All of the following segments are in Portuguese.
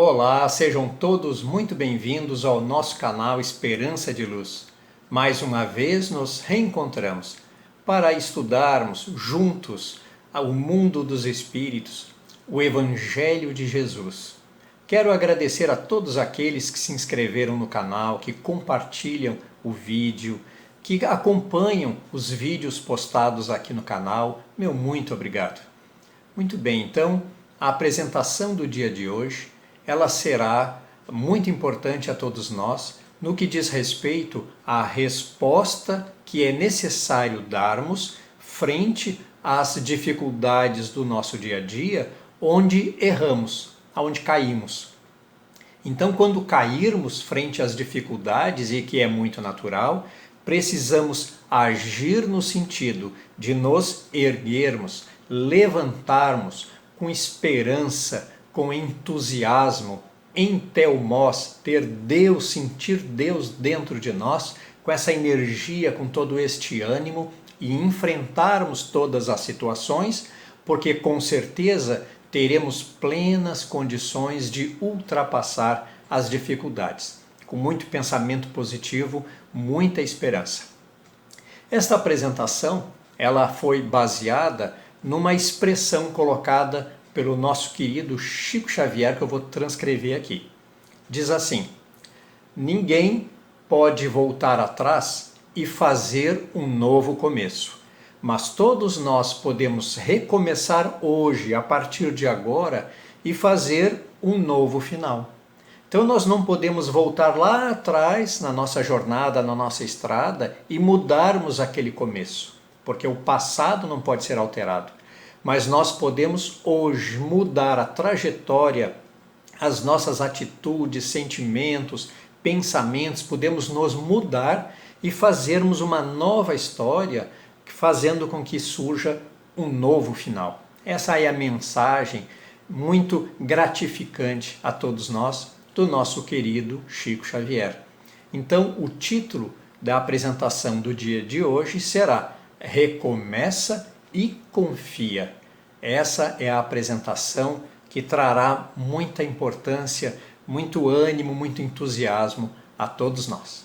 Olá, sejam todos muito bem-vindos ao nosso canal Esperança de Luz. Mais uma vez nos reencontramos para estudarmos juntos o mundo dos Espíritos, o Evangelho de Jesus. Quero agradecer a todos aqueles que se inscreveram no canal, que compartilham o vídeo, que acompanham os vídeos postados aqui no canal. Meu muito obrigado. Muito bem, então a apresentação do dia de hoje ela será muito importante a todos nós no que diz respeito à resposta que é necessário darmos frente às dificuldades do nosso dia a dia, onde erramos, onde caímos. Então, quando cairmos frente às dificuldades, e que é muito natural, precisamos agir no sentido de nos erguermos, levantarmos com esperança, com entusiasmo, em teumós, ter Deus, sentir Deus dentro de nós, com essa energia, com todo este ânimo e enfrentarmos todas as situações, porque com certeza teremos plenas condições de ultrapassar as dificuldades, com muito pensamento positivo, muita esperança. Esta apresentação, ela foi baseada numa expressão colocada pelo nosso querido Chico Xavier, que eu vou transcrever aqui. Diz assim: ninguém pode voltar atrás e fazer um novo começo, mas todos nós podemos recomeçar hoje, a partir de agora, e fazer um novo final. Então nós não podemos voltar lá atrás na nossa jornada, na nossa estrada e mudarmos aquele começo, porque o passado não pode ser alterado. Mas nós podemos hoje mudar a trajetória, as nossas atitudes, sentimentos, pensamentos, podemos nos mudar e fazermos uma nova história, fazendo com que surja um novo final. Essa é a mensagem muito gratificante a todos nós do nosso querido Chico Xavier. Então, o título da apresentação do dia de hoje será Recomeça e confia. Essa é a apresentação que trará muita importância, muito ânimo, muito entusiasmo a todos nós.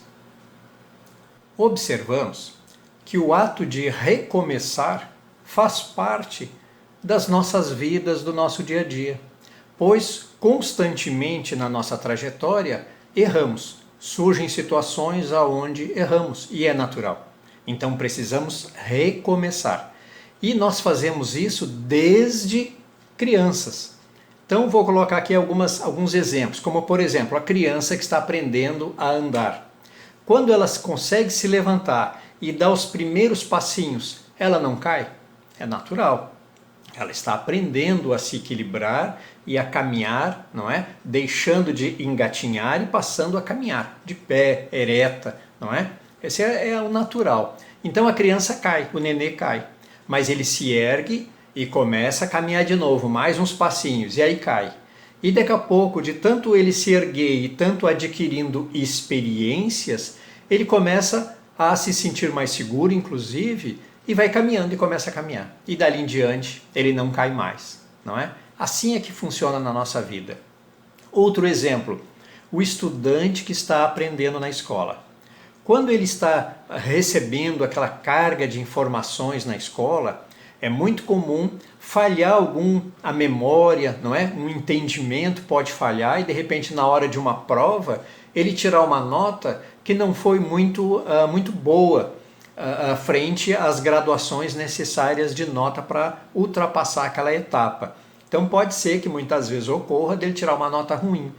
Observamos que o ato de recomeçar faz parte das nossas vidas, do nosso dia a dia, pois constantemente na nossa trajetória erramos, surgem situações aonde erramos e é natural. Então precisamos recomeçar. E nós fazemos isso desde crianças. Então vou colocar aqui alguns exemplos, como por exemplo, a criança que está aprendendo a andar. Quando ela consegue se levantar e dar os primeiros passinhos, ela não cai? É natural. Ela está aprendendo a se equilibrar e a caminhar, não é? Deixando de engatinhar e passando a caminhar, de pé, ereta, não é? Esse é o natural. Então a criança cai, o nenê cai. Mas ele se ergue e começa a caminhar de novo, mais uns passinhos, e aí cai. E daqui a pouco, de tanto ele se erguer e tanto adquirindo experiências, ele começa a se sentir mais seguro, inclusive, e vai caminhando e começa a caminhar. E dali em diante, ele não cai mais, não é? Assim é que funciona na nossa vida. Outro exemplo, o estudante que está aprendendo na escola. Quando ele está recebendo aquela carga de informações na escola, é muito comum falhar a memória, não é? Um entendimento pode falhar e de repente na hora de uma prova ele tirar uma nota que não foi muito boa frente às graduações necessárias de nota para ultrapassar aquela etapa. Então pode ser que muitas vezes ocorra dele tirar uma nota ruim.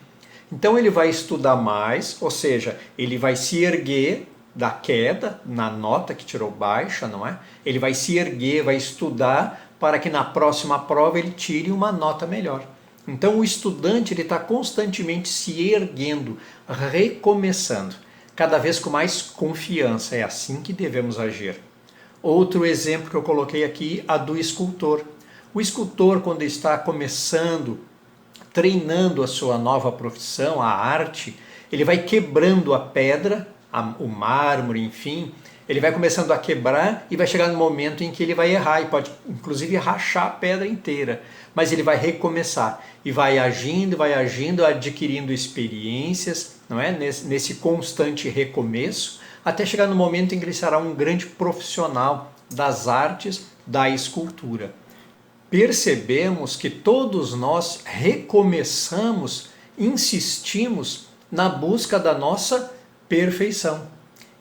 Então ele vai estudar mais, ou seja, ele vai se erguer da queda, na nota que tirou baixa, não é? Ele vai se erguer, vai estudar para que na próxima prova ele tire uma nota melhor. Então o estudante está constantemente se erguendo, recomeçando, cada vez com mais confiança. É assim que devemos agir. Outro exemplo que eu coloquei aqui, a do escultor. O escultor, quando está começando, treinando a sua nova profissão, a arte, ele vai quebrando a pedra, o mármore, enfim, Ele vai começando a quebrar e vai chegar no momento em que ele vai errar e pode inclusive rachar a pedra inteira. Mas ele vai recomeçar e vai agindo, adquirindo experiências, não é? Nesse constante recomeço, até chegar no momento em que ele será um grande profissional das artes da escultura. Percebemos que todos nós recomeçamos, insistimos na busca da nossa perfeição.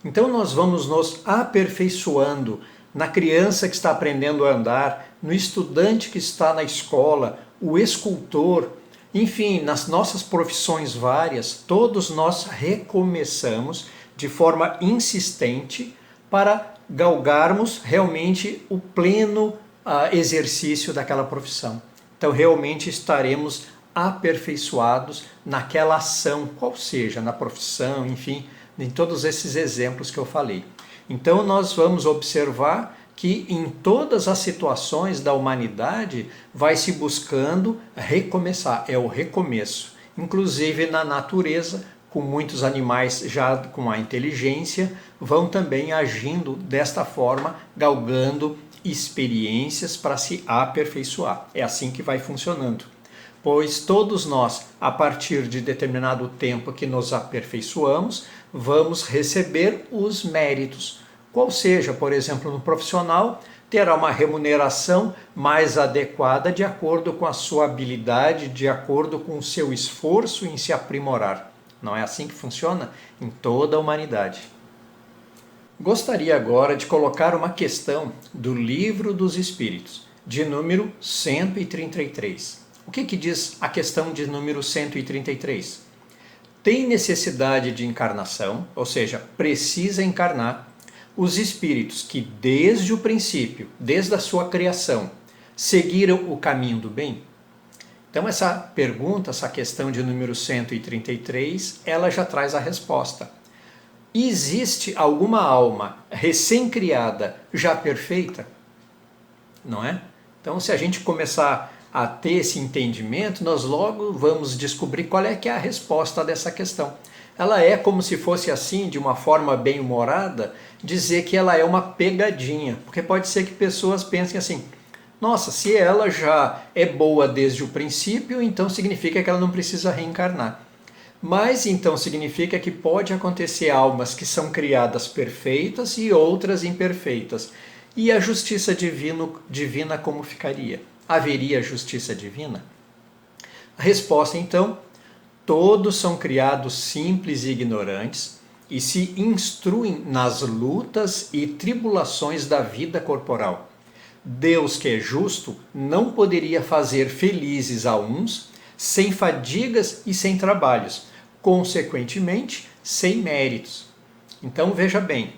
Então nós vamos nos aperfeiçoando na criança que está aprendendo a andar, no estudante que está na escola, o escultor, enfim, nas nossas profissões várias, todos nós recomeçamos de forma insistente para galgarmos realmente o pleno exercício daquela profissão. Então realmente estaremos aperfeiçoados naquela ação, qual seja, na profissão, enfim, em todos esses exemplos que eu falei. Então nós vamos observar que em todas as situações da humanidade vai se buscando recomeçar, é o recomeço. Inclusive na natureza, com muitos animais já com a inteligência, vão também agindo desta forma, galgando experiências para se aperfeiçoar. É assim que vai funcionando. Pois todos nós, a partir de determinado tempo que nos aperfeiçoamos, vamos receber os méritos. Qual seja, por exemplo, no profissional, terá uma remuneração mais adequada de acordo com a sua habilidade, de acordo com o seu esforço em se aprimorar. Não é assim que funciona em toda a humanidade. Gostaria agora de colocar uma questão do Livro dos Espíritos, de número 133. O que diz a questão de número 133? Tem necessidade de encarnação, ou seja, precisa encarnar, os espíritos que desde o princípio, desde a sua criação, seguiram o caminho do bem? Então essa pergunta, essa questão de número 133, ela já traz a resposta. Existe alguma alma recém-criada já perfeita? Não é? Então se a gente começar a ter esse entendimento, nós logo vamos descobrir qual é que é a resposta dessa questão. Ela é como se fosse assim, de uma forma bem-humorada, dizer que ela é uma pegadinha, porque pode ser que pessoas pensem assim, nossa, se ela já é boa desde o princípio, então significa que ela não precisa reencarnar. Mas então significa que pode acontecer almas que são criadas perfeitas e outras imperfeitas. E a justiça divina como ficaria? Haveria justiça divina? A resposta então, todos são criados simples e ignorantes e se instruem nas lutas e tribulações da vida corporal. Deus, que é justo, não poderia fazer felizes a uns sem fadigas e sem trabalhos, consequentemente, sem méritos. Então veja bem,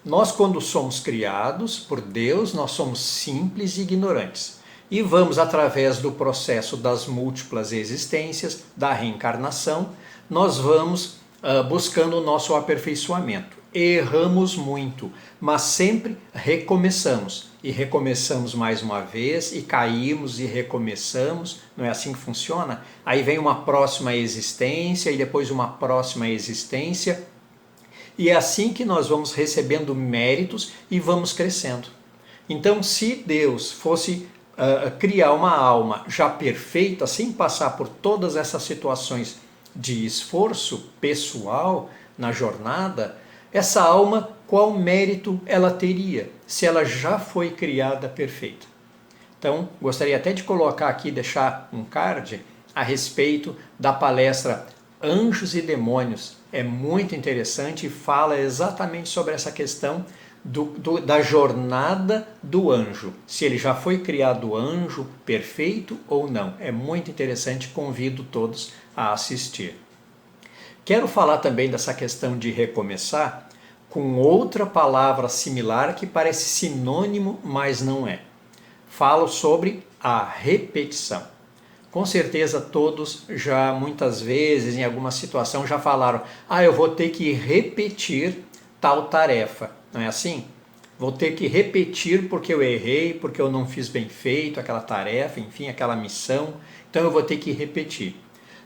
nós quando somos criados por Deus, nós somos simples e ignorantes. E vamos, através do processo das múltiplas existências, da reencarnação, nós vamos buscando o nosso aperfeiçoamento. Erramos muito, mas sempre recomeçamos. E recomeçamos mais uma vez, e caímos e recomeçamos. Não é assim que funciona? Aí vem uma próxima existência, e depois uma próxima existência. E é assim que nós vamos recebendo méritos e vamos crescendo. Então, se Deus fosse criar uma alma já perfeita, sem passar por todas essas situações de esforço pessoal na jornada, essa alma, qual mérito ela teria se ela já foi criada perfeita? Então, gostaria até de colocar aqui, deixar um card a respeito da palestra Anjos e Demônios. É muito interessante e fala exatamente sobre essa questão da jornada do anjo, se ele já foi criado anjo perfeito ou não. É muito interessante, convido todos a assistir. Quero falar também dessa questão de recomeçar com outra palavra similar que parece sinônimo, mas não é. Falo sobre a repetição. Com certeza todos já muitas vezes, em alguma situação, já falaram: eu vou ter que repetir tal tarefa. Não é assim? Vou ter que repetir porque eu errei, porque eu não fiz bem feito aquela tarefa, enfim, aquela missão. Então eu vou ter que repetir.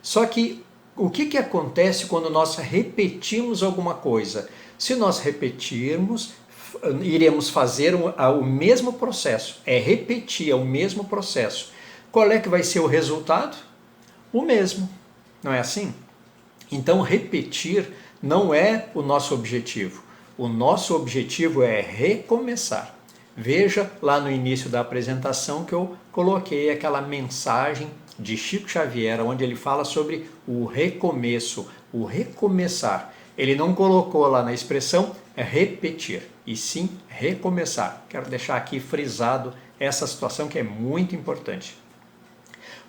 Só que o que acontece quando nós repetimos alguma coisa? Se nós repetirmos iremos fazer o mesmo processo, é repetir o mesmo processo. Qual é que vai ser o resultado? O mesmo, não é assim? Então, repetir não é o nosso objetivo. O nosso objetivo é recomeçar. Veja lá no início da apresentação que eu coloquei aquela mensagem de Chico Xavier, onde ele fala sobre o recomeço, o recomeçar. Ele não colocou lá na expressão repetir, e sim recomeçar. Quero deixar aqui frisado essa situação que é muito importante.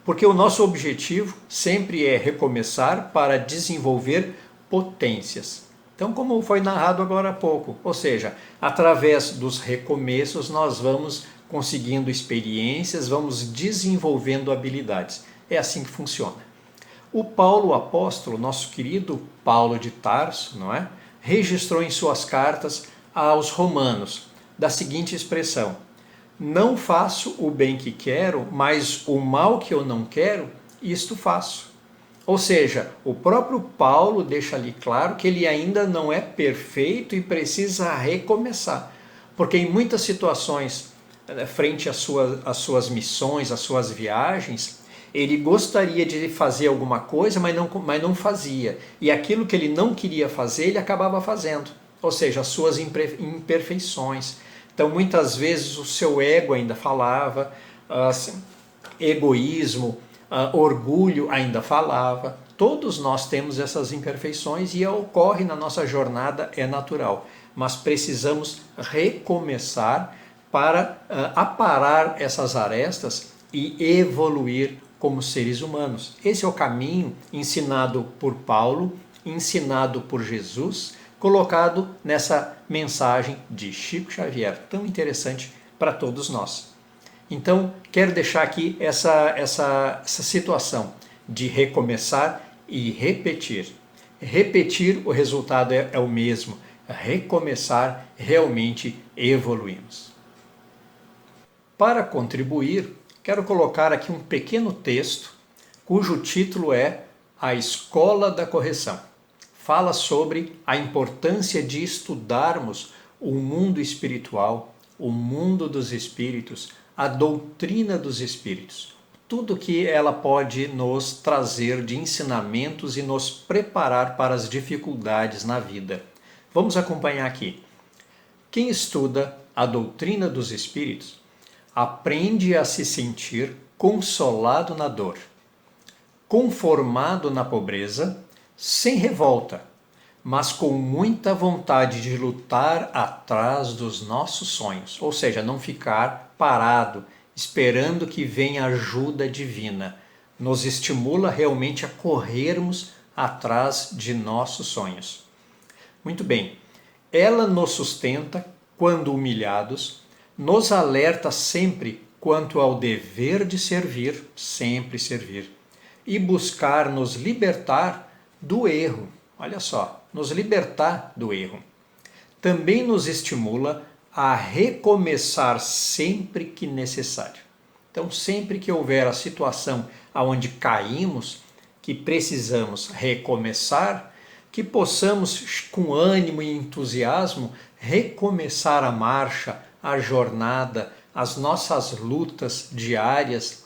Porque o nosso objetivo sempre é recomeçar para desenvolver potências. Então, como foi narrado agora há pouco, ou seja, através dos recomeços nós vamos conseguindo experiências, vamos desenvolvendo habilidades. É assim que funciona. O Paulo, o apóstolo, nosso querido Paulo de Tarso, não é? Registrou em suas cartas aos romanos da seguinte expressão: não faço o bem que quero, mas o mal que eu não quero, isto faço. Ou seja, o próprio Paulo deixa ali claro que ele ainda não é perfeito e precisa recomeçar. Porque em muitas situações, frente às suas missões, às suas viagens, ele gostaria de fazer alguma coisa, mas não fazia. E aquilo que ele não queria fazer, ele acabava fazendo. Ou seja, as suas imperfeições. Então, muitas vezes, o seu ego ainda falava, egoísmo, orgulho ainda falava. Todos nós temos essas imperfeições e ocorre na nossa jornada, é natural. Mas precisamos recomeçar para aparar essas arestas e evoluir como seres humanos. Esse é o caminho ensinado por Paulo, ensinado por Jesus, colocado nessa mensagem de Chico Xavier, tão interessante para todos nós. Então, quero deixar aqui essa situação de recomeçar e repetir. Repetir, o resultado é o mesmo. Recomeçar, realmente evoluímos. Para contribuir, quero colocar aqui um pequeno texto, cujo título é A Escola da Correção. Fala sobre a importância de estudarmos o mundo espiritual, o mundo dos espíritos, a doutrina dos espíritos. Tudo que ela pode nos trazer de ensinamentos e nos preparar para as dificuldades na vida. Vamos acompanhar aqui. Quem estuda a doutrina dos espíritos aprende a se sentir consolado na dor, conformado na pobreza, sem revolta, mas com muita vontade de lutar atrás dos nossos sonhos, ou seja, não ficar parado, esperando que venha ajuda divina. Nos estimula realmente a corrermos atrás de nossos sonhos. Muito bem, ela nos sustenta quando humilhados, nos alerta sempre quanto ao dever de servir, sempre servir, e buscar nos libertar do erro. Olha só, nos libertar do erro. Também nos estimula a recomeçar sempre que necessário. Então, sempre que houver a situação onde caímos, que precisamos recomeçar, que possamos, com ânimo e entusiasmo, recomeçar a marcha, a jornada, as nossas lutas diárias,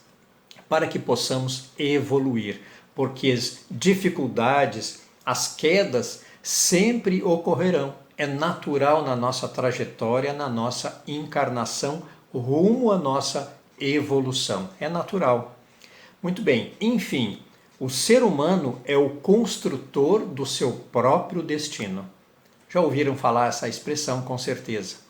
para que possamos evoluir, porque as dificuldades, as quedas sempre ocorrerão. É natural na nossa trajetória, na nossa encarnação, rumo à nossa evolução. É natural. Muito bem, enfim, o ser humano é o construtor do seu próprio destino. Já ouviram falar essa expressão, com certeza.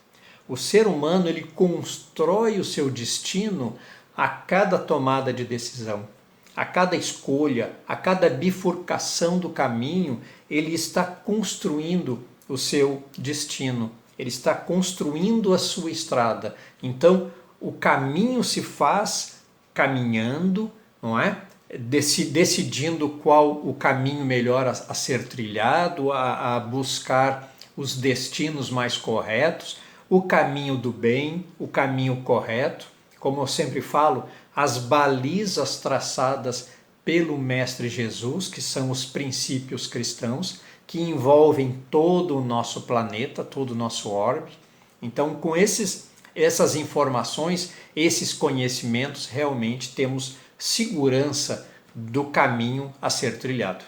O ser humano, ele constrói o seu destino a cada tomada de decisão, a cada escolha, a cada bifurcação do caminho, ele está construindo o seu destino, ele está construindo a sua estrada. Então, o caminho se faz caminhando, não é? Decidindo qual o caminho melhor a ser trilhado, a buscar os destinos mais corretos, o caminho do bem, o caminho correto. Como eu sempre falo, as balizas traçadas pelo Mestre Jesus, que são os princípios cristãos, que envolvem todo o nosso planeta, todo o nosso orbe. Então, com essas informações, esses conhecimentos, realmente temos segurança do caminho a ser trilhado.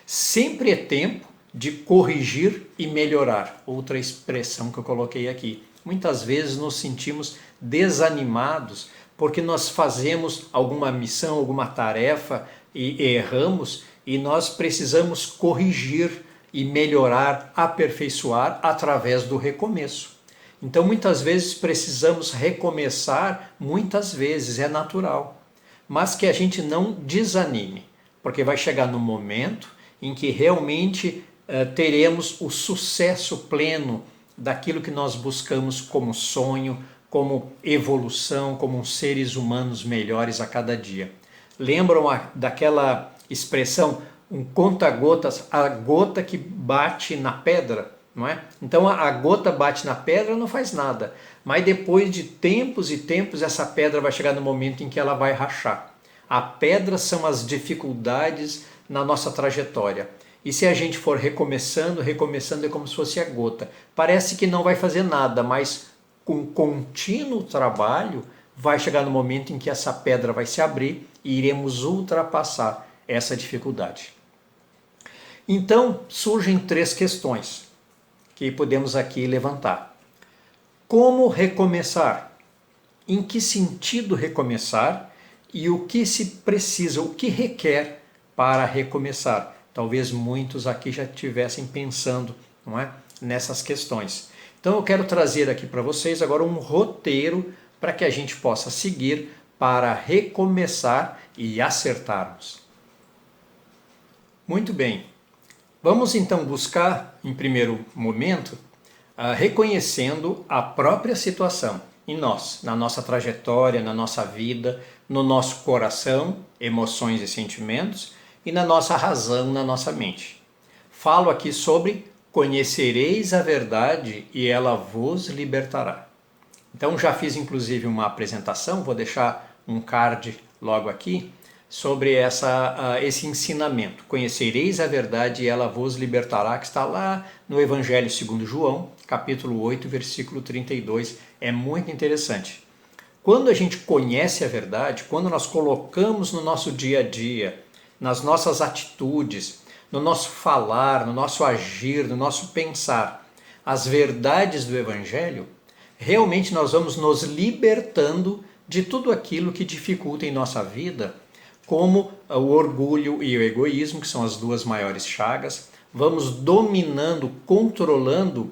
Sempre é tempo de corrigir e melhorar. Outra expressão que eu coloquei aqui. Muitas vezes nos sentimos desanimados porque nós fazemos alguma missão, alguma tarefa e erramos e nós precisamos corrigir e melhorar, aperfeiçoar através do recomeço. Então muitas vezes precisamos recomeçar, muitas vezes é natural, mas que a gente não desanime, porque vai chegar no momento em que realmente teremos o sucesso pleno daquilo que nós buscamos como sonho, como evolução, como seres humanos melhores a cada dia. Lembram daquela expressão, um conta-gotas, a gota que bate na pedra, não é? Então a gota bate na pedra, não faz nada, mas depois de tempos e tempos essa pedra vai chegar no momento em que ela vai rachar. A pedra são as dificuldades na nossa trajetória. E se a gente for recomeçando é como se fosse a gota. Parece que não vai fazer nada, mas com contínuo trabalho vai chegar no momento em que essa pedra vai se abrir e iremos ultrapassar essa dificuldade. Então surgem 3 questões que podemos aqui levantar. Como recomeçar? Em que sentido recomeçar? E o que se precisa, o que requer para recomeçar? Talvez muitos aqui já estivessem pensando, não é, nessas questões. Então eu quero trazer aqui para vocês agora um roteiro para que a gente possa seguir para recomeçar e acertarmos. Muito bem. Vamos então buscar, em primeiro momento, reconhecendo a própria situação em nós, na nossa trajetória, na nossa vida, no nosso coração, emoções e sentimentos, e na nossa razão, na nossa mente. Falo aqui sobre conhecereis a verdade e ela vos libertará. Então já fiz inclusive uma apresentação, vou deixar um card logo aqui, sobre esse ensinamento. Conhecereis a verdade e ela vos libertará, que está lá no Evangelho segundo João, capítulo 8, versículo 32. É muito interessante. Quando a gente conhece a verdade, quando nós colocamos no nosso dia a dia, nas nossas atitudes, no nosso falar, no nosso agir, no nosso pensar, as verdades do Evangelho, realmente nós vamos nos libertando de tudo aquilo que dificulta em nossa vida, como o orgulho e o egoísmo, que são as 2 maiores chagas. Vamos dominando, controlando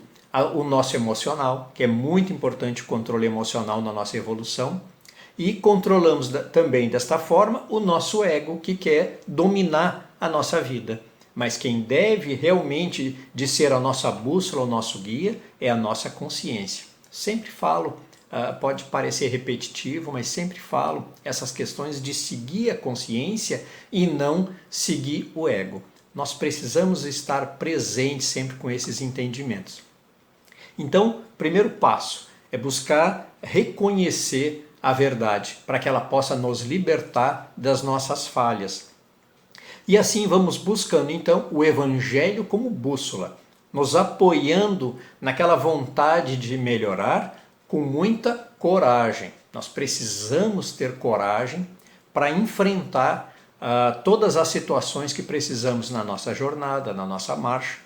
o nosso emocional, que é muito importante o controle emocional na nossa evolução. E controlamos também desta forma o nosso ego, que quer dominar a nossa vida. Mas quem deve realmente de ser a nossa bússola, o nosso guia, é a nossa consciência. Sempre falo, pode parecer repetitivo, mas sempre falo essas questões de seguir a consciência e não seguir o ego. Nós precisamos estar presentes sempre com esses entendimentos. Então, o primeiro passo é buscar reconhecer a verdade, para que ela possa nos libertar das nossas falhas. E assim vamos buscando então o Evangelho como bússola, nos apoiando naquela vontade de melhorar com muita coragem. Nós precisamos ter coragem para enfrentar todas as situações que precisamos na nossa jornada, na nossa marcha,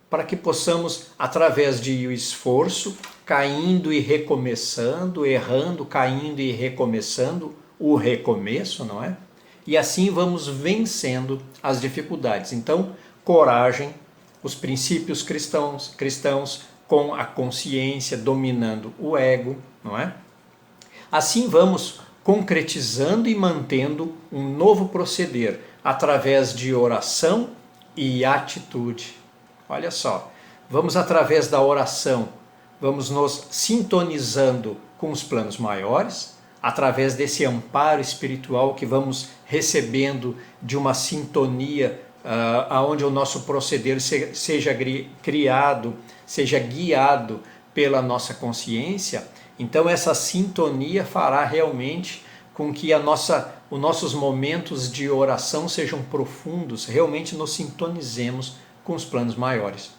para que possamos, através de esforço, caindo e recomeçando, errando, caindo e recomeçando, o recomeço, não é? E assim vamos vencendo as dificuldades. Então, coragem, os princípios cristãos com a consciência dominando o ego, não é? Assim vamos concretizando e mantendo um novo proceder através de oração e atitude. Olha só, vamos através da oração, vamos nos sintonizando com os planos maiores, através desse amparo espiritual que vamos recebendo de uma sintonia aonde o nosso proceder seja criado, seja guiado pela nossa consciência. Então essa sintonia fará realmente com que os nossos momentos de oração sejam profundos, realmente nos sintonizemos com os planos maiores.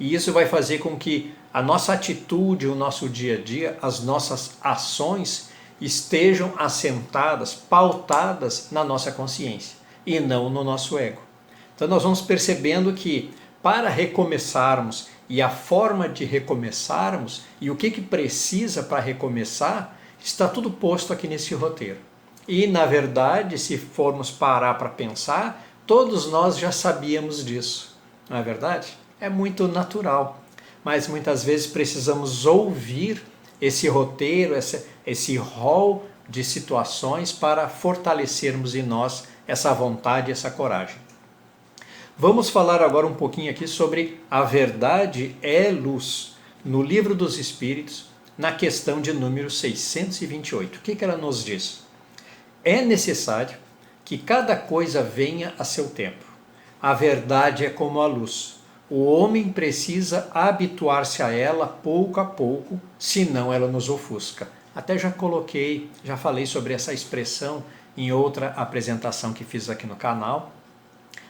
E isso vai fazer com que a nossa atitude, o nosso dia a dia, as nossas ações estejam assentadas, pautadas na nossa consciência e não no nosso ego. Então nós vamos percebendo que para recomeçarmos e a forma de recomeçarmos e o que precisa para recomeçar, está tudo posto aqui nesse roteiro. E na verdade, se formos parar para pensar, todos nós já sabíamos disso, não é verdade? É muito natural, mas muitas vezes precisamos ouvir esse roteiro, esse rol de situações para fortalecermos em nós essa vontade, essa coragem. Vamos falar agora um pouquinho aqui sobre a verdade é luz, no Livro dos Espíritos, na questão de número 628. O que ela nos diz? É necessário que cada coisa venha a seu tempo. A verdade é como a luz. O homem precisa habituar-se a ela pouco a pouco, senão ela nos ofusca. Até já falei sobre essa expressão em outra apresentação que fiz aqui no canal.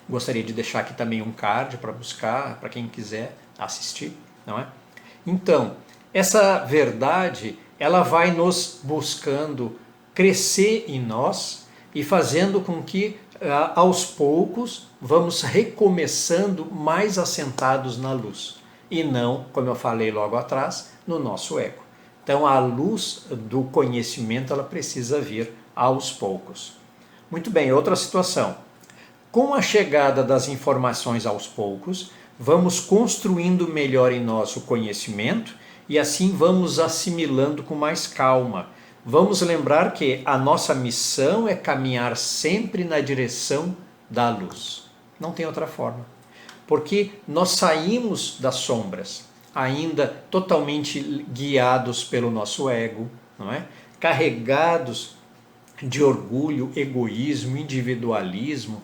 Gostaria de deixar aqui também um card para buscar, para quem quiser assistir, não é? Então, essa verdade, ela vai nos buscando crescer em nós e fazendo com que aos poucos vamos recomeçando mais assentados na luz e não, como eu falei logo atrás, no nosso ego. Então a luz do conhecimento ela precisa vir aos poucos. Muito bem, outra situação. Com a chegada das informações aos poucos, vamos construindo melhor em nós o conhecimento e assim vamos assimilando com mais calma. Vamos lembrar que a nossa missão é caminhar sempre na direção da luz. Não tem outra forma. Porque nós saímos das sombras, ainda totalmente guiados pelo nosso ego, não é? Carregados de orgulho, egoísmo, individualismo,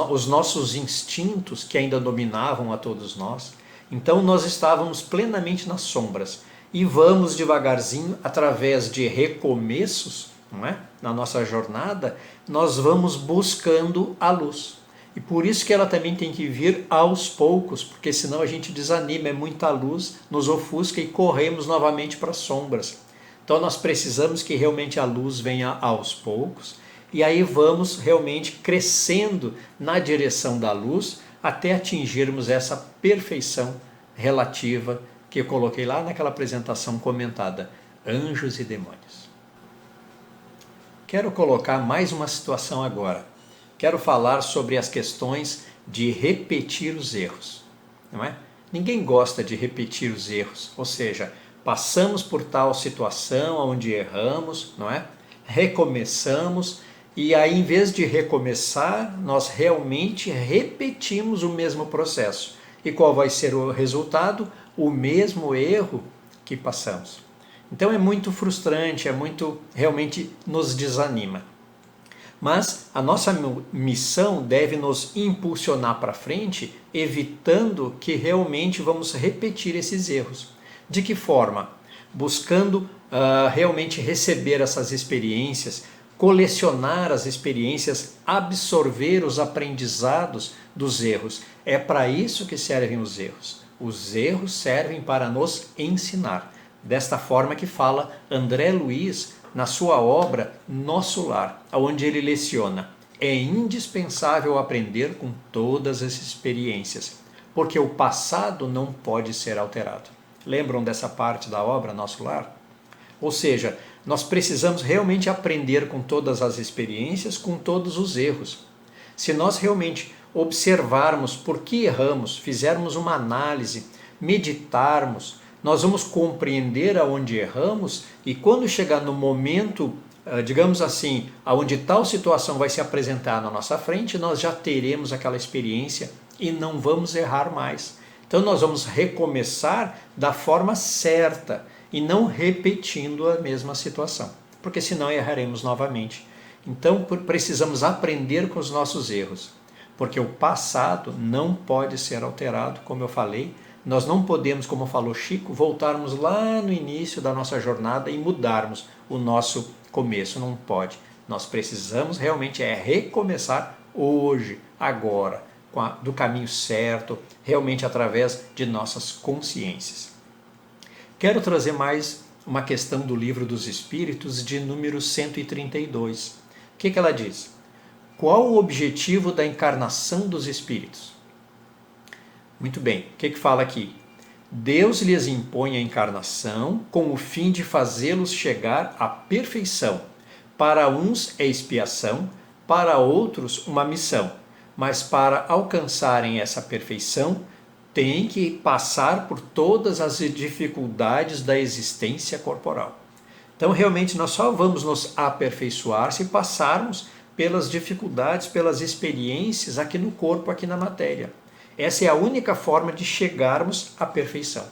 os nossos instintos que ainda dominavam a todos nós. Então nós estávamos plenamente nas sombras. E vamos devagarzinho, através de recomeços, não é? Na nossa jornada, nós vamos buscando a luz. E por isso que ela também tem que vir aos poucos, porque senão a gente desanima, é muita luz, nos ofusca e corremos novamente para as sombras. Então nós precisamos que realmente a luz venha aos poucos, e aí vamos realmente crescendo na direção da luz, até atingirmos essa perfeição relativa que eu coloquei lá naquela apresentação comentada, anjos e demônios. Quero colocar mais uma situação agora. Quero falar sobre as questões de repetir os erros, não é? Ninguém gosta de repetir os erros, ou seja, passamos por tal situação onde erramos, não é? Recomeçamos e aí em vez de recomeçar, nós realmente repetimos o mesmo processo. E qual vai ser o resultado? O mesmo erro que passamos. Então é muito frustrante, realmente nos desanima. Mas a nossa missão deve nos impulsionar para frente, evitando que realmente vamos repetir esses erros. De que forma? Buscando realmente receber essas experiências, colecionar as experiências, absorver os aprendizados dos erros. É para isso que servem os erros. Os erros servem para nos ensinar. Desta forma que fala André Luiz na sua obra Nosso Lar, onde ele leciona: é indispensável aprender com todas as experiências, porque o passado não pode ser alterado. Lembram dessa parte da obra Nosso Lar? Ou seja, nós precisamos realmente aprender com todas as experiências, com todos os erros. Se nós realmente observarmos por que erramos, fizermos uma análise, meditarmos, nós vamos compreender aonde erramos e quando chegar no momento, digamos assim, aonde tal situação vai se apresentar na nossa frente, nós já teremos aquela experiência e não vamos errar mais. Então nós vamos recomeçar da forma certa e não repetindo a mesma situação, porque senão erraremos novamente. Então precisamos aprender com os nossos erros, porque o passado não pode ser alterado, como eu falei. Nós não podemos, como falou Chico, voltarmos lá no início da nossa jornada e mudarmos o nosso começo, não pode. Nós precisamos realmente recomeçar hoje, agora, do caminho certo, realmente através de nossas consciências. Quero trazer mais uma questão do Livro dos Espíritos, de número 132. O que ela diz? Qual o objetivo da encarnação dos espíritos? Muito bem, o que fala aqui? Deus lhes impõe a encarnação com o fim de fazê-los chegar à perfeição. Para uns é expiação, para outros uma missão. Mas para alcançarem essa perfeição, têm que passar por todas as dificuldades da existência corporal. Então, realmente, nós só vamos nos aperfeiçoar se passarmos pelas dificuldades, pelas experiências aqui no corpo, aqui na matéria. Essa é a única forma de chegarmos à perfeição.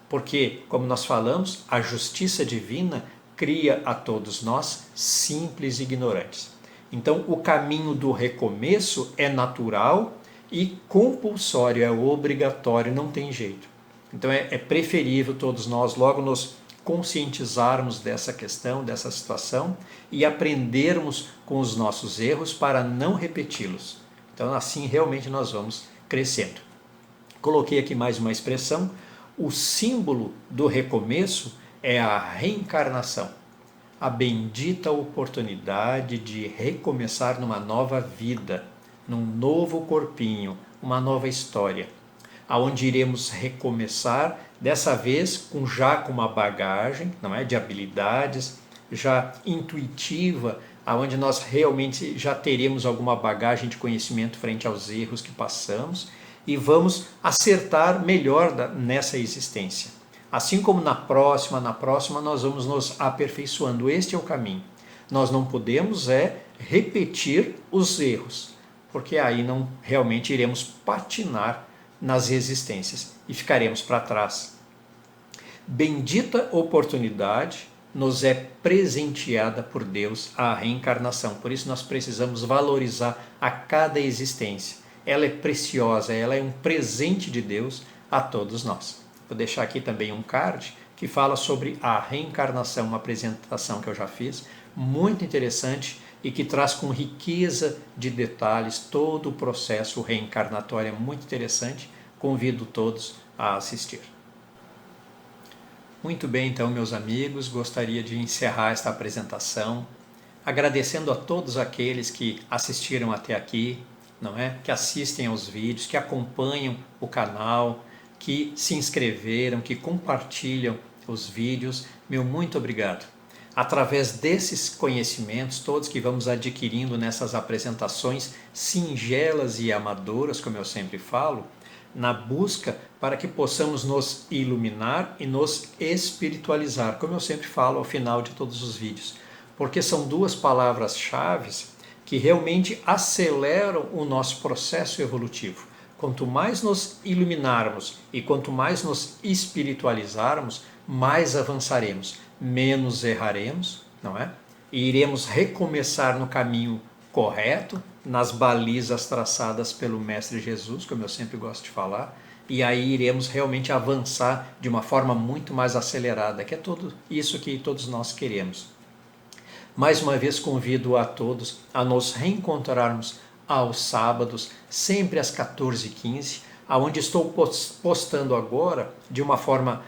Porque, como nós falamos, a justiça divina cria a todos nós simples e ignorantes. Então, o caminho do recomeço é natural e compulsório, é obrigatório, não tem jeito. Então, é preferível todos nós logo nos conscientizarmos dessa questão, dessa situação e aprendermos com os nossos erros para não repeti-los. Então, assim, realmente nós vamos crescendo. Coloquei aqui mais uma expressão. O símbolo do recomeço é a reencarnação. A bendita oportunidade de recomeçar numa nova vida, num novo corpinho, uma nova história, aonde iremos recomeçar, dessa vez com uma bagagem, não é, de habilidades, já intuitiva, aonde nós realmente já teremos alguma bagagem de conhecimento frente aos erros que passamos e vamos acertar melhor nessa existência. Assim como na próxima nós vamos nos aperfeiçoando. Este é o caminho. Nós não podemos repetir os erros, porque aí não realmente iremos patinar nas resistências e ficaremos para trás. Bendita oportunidade nos é presenteada por Deus a reencarnação. Por isso nós precisamos valorizar a cada existência. Ela é preciosa, ela é um presente de Deus a todos nós. Vou deixar aqui também um card que fala sobre a reencarnação, uma apresentação que eu já fiz, muito interessante e que traz com riqueza de detalhes todo o processo reencarnatório, é muito interessante. Convido todos a assistir. Muito bem, então, meus amigos, gostaria de encerrar esta apresentação agradecendo a todos aqueles que assistiram até aqui, não é? Que assistem aos vídeos, que acompanham o canal, que se inscreveram, que compartilham os vídeos. Meu muito obrigado. Através desses conhecimentos, todos que vamos adquirindo nessas apresentações singelas e amadoras, como eu sempre falo, na busca para que possamos nos iluminar e nos espiritualizar, como eu sempre falo ao final de todos os vídeos, porque são duas palavras-chave que realmente aceleram o nosso processo evolutivo. Quanto mais nos iluminarmos e quanto mais nos espiritualizarmos, mais avançaremos, menos erraremos, não é? E iremos recomeçar no caminho correto, nas balizas traçadas pelo Mestre Jesus, como eu sempre gosto de falar, e aí iremos realmente avançar de uma forma muito mais acelerada, que é tudo isso que todos nós queremos. Mais uma vez convido a todos a nos reencontrarmos aos sábados, sempre às 14h15, onde estou postando agora, de uma forma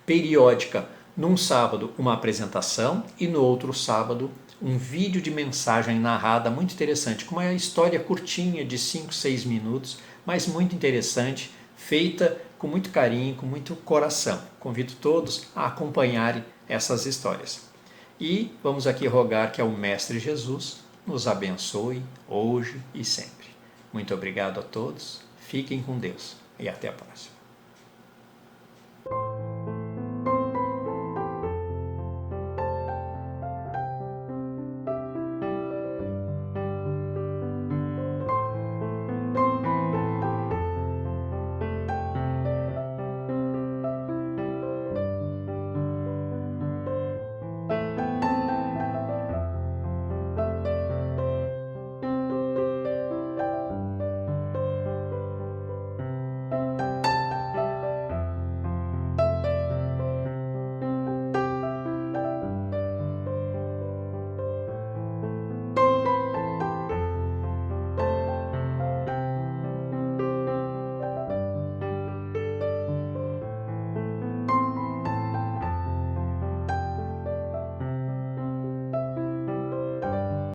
periódica, num sábado uma apresentação e no outro sábado um vídeo de mensagem narrada muito interessante, com uma história curtinha de 5, 6 minutos, mas muito interessante, feita com muito carinho, com muito coração. Convido todos a acompanharem essas histórias. E vamos aqui rogar que o Mestre Jesus nos abençoe hoje e sempre. Muito obrigado a todos, fiquem com Deus e até a próxima.